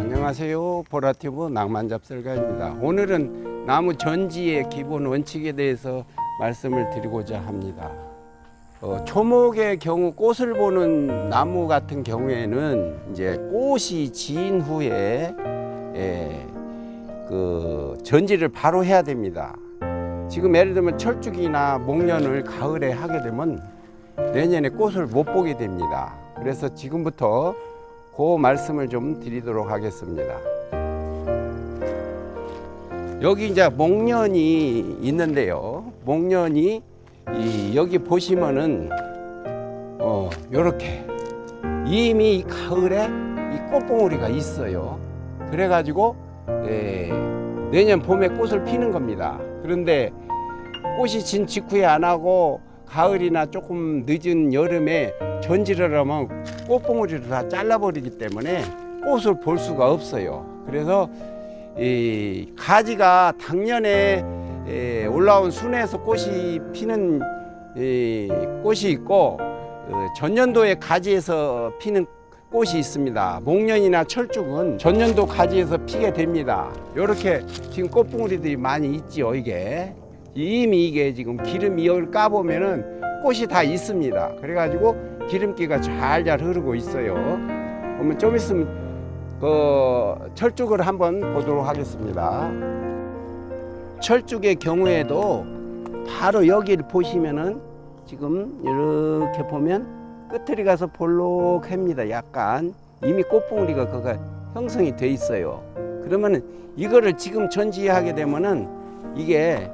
안녕하세요. 보라티브 낭만잡설가입니다. 오늘은 나무 전지의 기본 원칙에 대해서 말씀을 드리고자 합니다. 초목의 경우 꽃을 보는 나무 같은 경우에는 이제 꽃이 진 후에 그 전지를 바로 해야 됩니다. 지금 예를 들면 철쭉이나 목련을 가을에 하게 되면 내년에 꽃을 못 보게 됩니다. 그래서 지금부터 그 말씀을 좀 드리도록 하겠습니다. 여기 이제 목련이 있는데요. 목련이 여기 보시면은 요렇게 이미 가을에 이 꽃봉오리가 있어요. 그래가지고 내년 봄에 꽃을 피는 겁니다. 그런데 꽃이 진 직후에 안 하고 가을이나 조금 늦은 여름에 전지를 하면 꽃봉오리를 다 잘라버리기 때문에 꽃을 볼 수가 없어요. 그래서 이 가지가 당년에 올라온 순에서 꽃이 피는 꽃이 있고 전년도에 가지에서 피는 꽃이 있습니다. 목련이나 철쭉은 전년도 가지에서 피게 됩니다. 이렇게 지금 꽃봉오리들이 많이 있지요. 이미 이게 지금 기름 이을 까보면은 꽃이 다 있습니다. 그래가지고 기름기가 잘잘 흐르고 있어요. 그러면 좀 있으면 그 철쭉을 한번 보도록 하겠습니다. 철쭉의 경우에도 바로 여기를 보시면은 지금 이렇게 보면 끝을 가서 볼록합니다. 약간 이미 꽃봉오리가 그가 형성이 돼 있어요. 그러면은 이거를 지금 전지하게 되면은 이게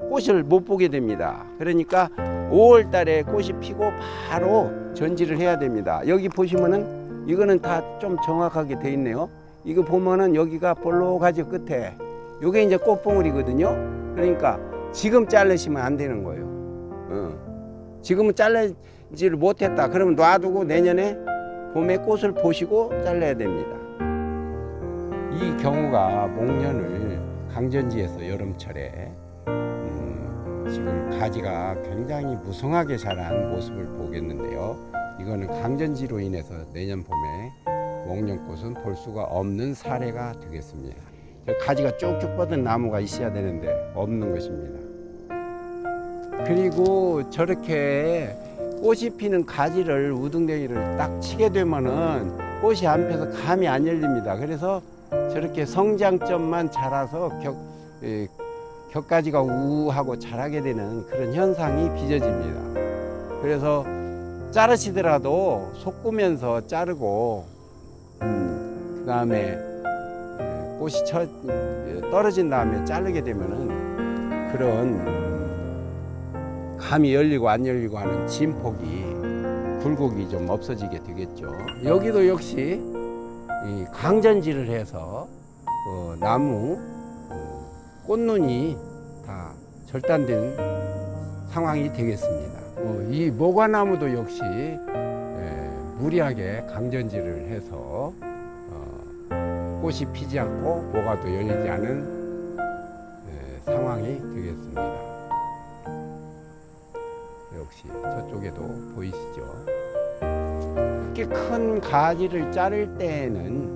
꽃을 못 보게 됩니다. 그러니까 5월 달에 꽃이 피고 바로 전지를 해야 됩니다. 여기 보시면은 이거는 다 좀 정확하게 돼 있네요. 이거 보면은 여기가 볼록하죠. 끝에 요게 이제 꽃봉오리거든요. 그러니까 지금 자르시면 안 되는 거예요. 지금은 잘라지를 못했다 그러면 놔두고 내년에 봄에 꽃을 보시고 잘라야 됩니다. 이 경우가 목련을 강전지에서 여름철에 지금 가지가 굉장히 무성하게 자란 모습을 보겠는데요. 이거는 강전지로 인해서 내년 봄에 목련꽃은 볼 수가 없는 사례가 되겠습니다. 가지가 쭉쭉 뻗은 나무가 있어야 되는데 없는 것입니다. 그리고 저렇게 꽃이 피는 가지를 우등댕이를 딱 치게 되면은 꽃이 안 펴서 감이 안 열립니다. 그래서 저렇게 성장점만 자라서 격가지가 우하고 자라게 되는 그런 현상이 빚어집니다. 그래서 자르시더라도 솟구면서 자르고 그 다음에 꽃이 떨어진 다음에 자르게 되면은 그런 감이 열리고 안 열리고 하는 진폭이 굴곡이 좀 없어지게 되겠죠. 여기도 역시 이 강전지를 해서 나무 꽃눈이 다 절단된 상황이 되겠습니다. 이 모과나무도 역시 무리하게 강전지를 해서 꽃이 피지 않고 모과도 열리지 않은 상황이 되겠습니다. 역시 저쪽에도 보이시죠? 이렇게 큰 가지를 자를 때에는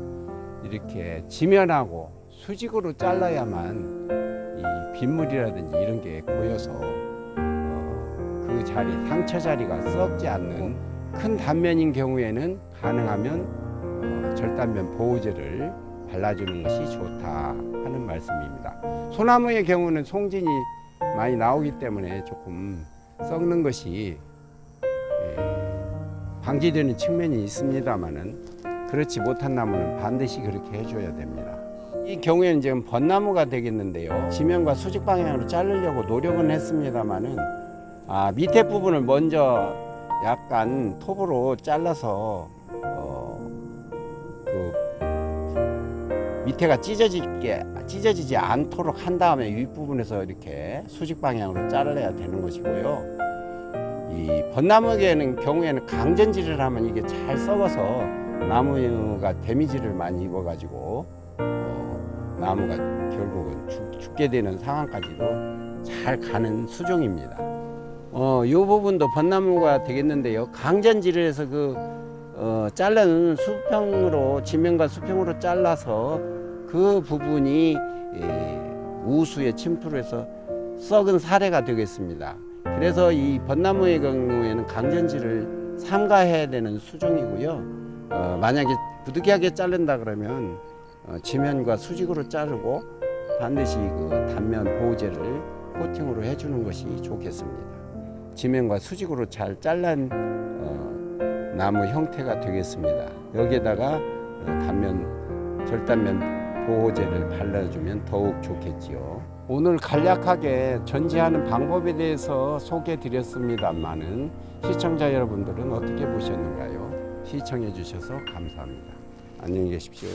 이렇게 지면하고 수직으로 잘라야만 이 빗물이라든지 이런 게 고여서 그 자리, 상처 자리가 썩지 않는 큰 단면인 경우에는 가능하면 절단면 보호제를 발라주는 것이 좋다 하는 말씀입니다. 소나무의 경우는 송진이 많이 나오기 때문에 조금 썩는 것이 방지되는 측면이 있습니다만은 그렇지 못한 나무는 반드시 그렇게 해줘야 됩니다. 이 경우에는 지금 벚나무가 되겠는데요. 지면과 수직 방향으로 자르려고 노력은 했습니다만은 밑에 부분을 먼저 약간 톱으로 잘라서 밑에가 찢어지지 않도록 한 다음에 윗부분에서 이렇게 수직 방향으로 잘라야 되는 것이고요. 이 벚나무에는 경우에는 강전지를 하면 이게 잘 썩어서 나무가 데미지를 많이 입어가지고 나무가 결국은 죽게 되는 상황까지도 잘 가는 수종입니다. 요 부분도 벚나무가 되겠는데요. 강전지를 해서 자른 수평으로, 지면과 수평으로 잘라서 그 부분이 우수에 침투를 해서 썩은 사례가 되겠습니다. 그래서 이 벚나무의 경우에는 강전지를 삼가해야 되는 수종이고요. 만약에 부득이하게 자른다 그러면 지면과 수직으로 자르고 반드시 그 단면 보호제를 코팅으로 해주는 것이 좋겠습니다. 지면과 수직으로 잘 잘란 나무 형태가 되겠습니다. 여기에다가 절단면 보호제를 발라주면 더욱 좋겠지요. 오늘 간략하게 전지하는 방법에 대해서 소개해 드렸습니다만은 시청자 여러분들은 어떻게 보셨는가요? 시청해 주셔서 감사합니다. 안녕히 계십시오.